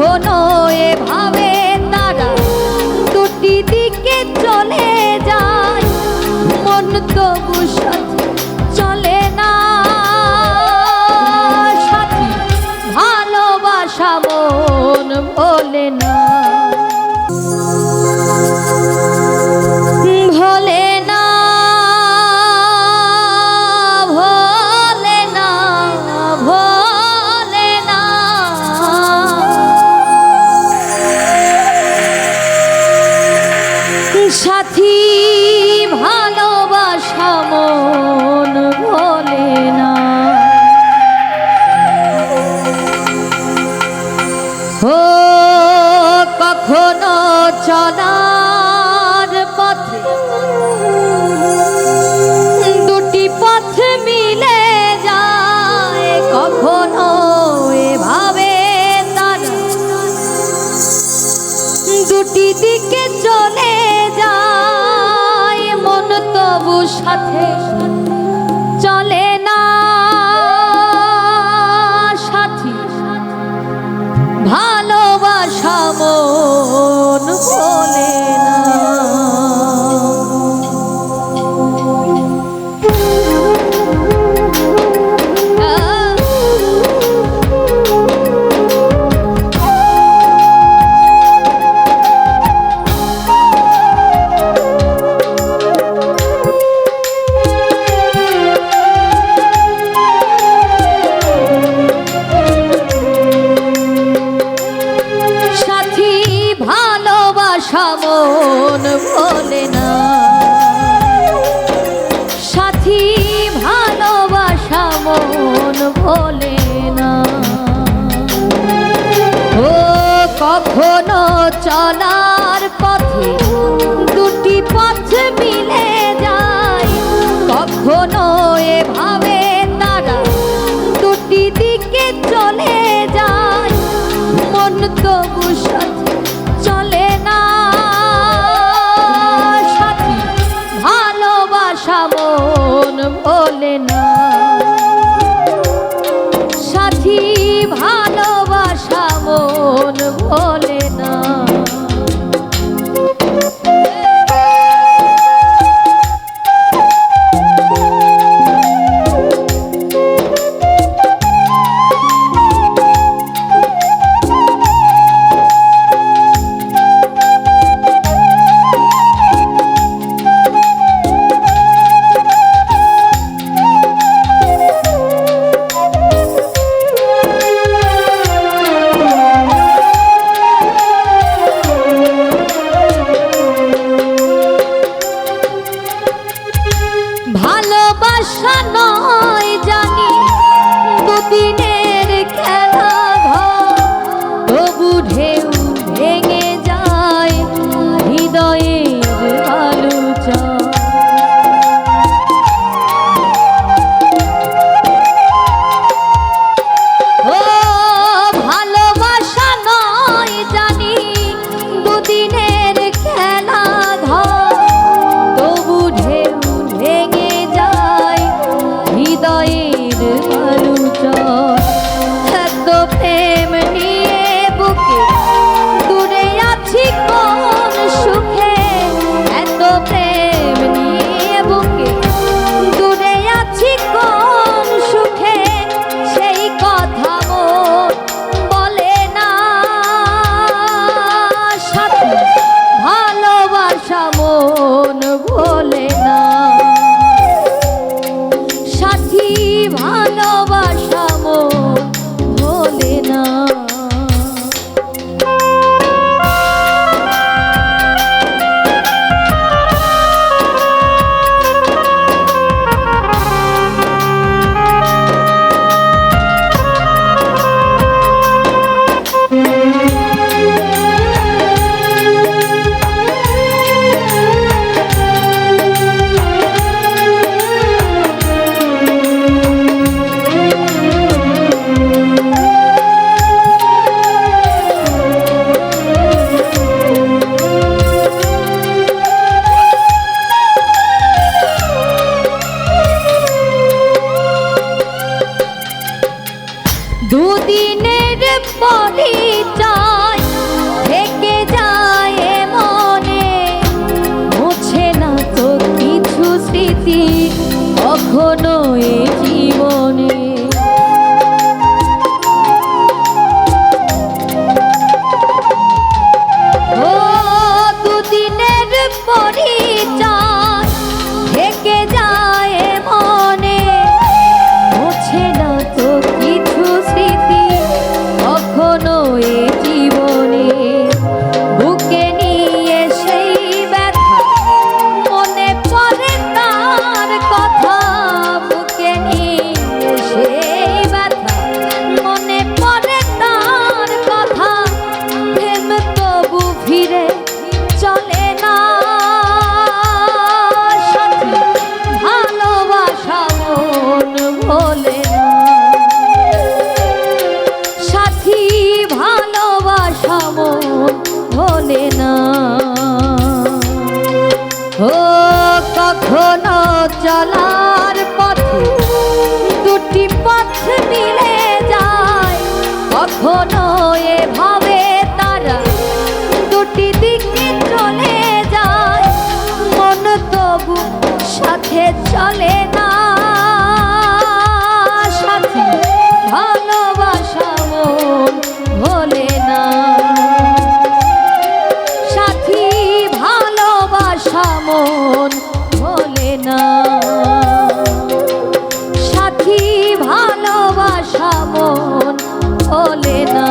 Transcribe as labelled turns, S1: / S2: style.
S1: কখনো এভাবে তারা দুটি দিকে চলে যায়, মন তবু সাথে চলে না। সাথী ভালোবাসা মন ভোলে না, ভোলে না, ভোলে না, ভোলে না। সাথী ভালোবাসা মন ভোলে না। ও কখনো চলার পথে দুটি পথ মিলে যায়, কখনো এভাবে তারা দুটি দিকে চলে যায়, মন তবু সাথে চলে না। সাথী ভালোবাসা মন ভোলে না। ভালোবাসা মন ভোলে না। সাথী ভালোবাসা মন ভোলে না। ও কখনো চলার পথে দুটি পথ মিলে যায়, কখনো এভাবে তারা দুটি দিকে চলে যায়, মন তবু সাথে চলে না। সাথী ভালোবাসা মন ভোলে না। সাথী ভালোবাসা মন ভোলে না। কখনো এ জীবনে বুকে নিয়ে সেই ব্যথা মনে পড়ে তার কথা বুকে নিয়ে সেই ব্যথা মনে পড়ে তার কথা প্রেম তবু ফিরে চলে না সাথী ভালোবাসা মন ভোলে না সাথী ভালোবাসা মন ভোলে না ও কখনো চলার পথে দুটি পথ মিলে যায় কখনো এভাবে তারা দুটি দিকে চলে যায় মন তবু সাথে চলে না সাথী ভালোবাসা মন ভোলে না সাথী ভালোবাসা মন ভোলে না সাথী ভালোবাসা মন ভোলে না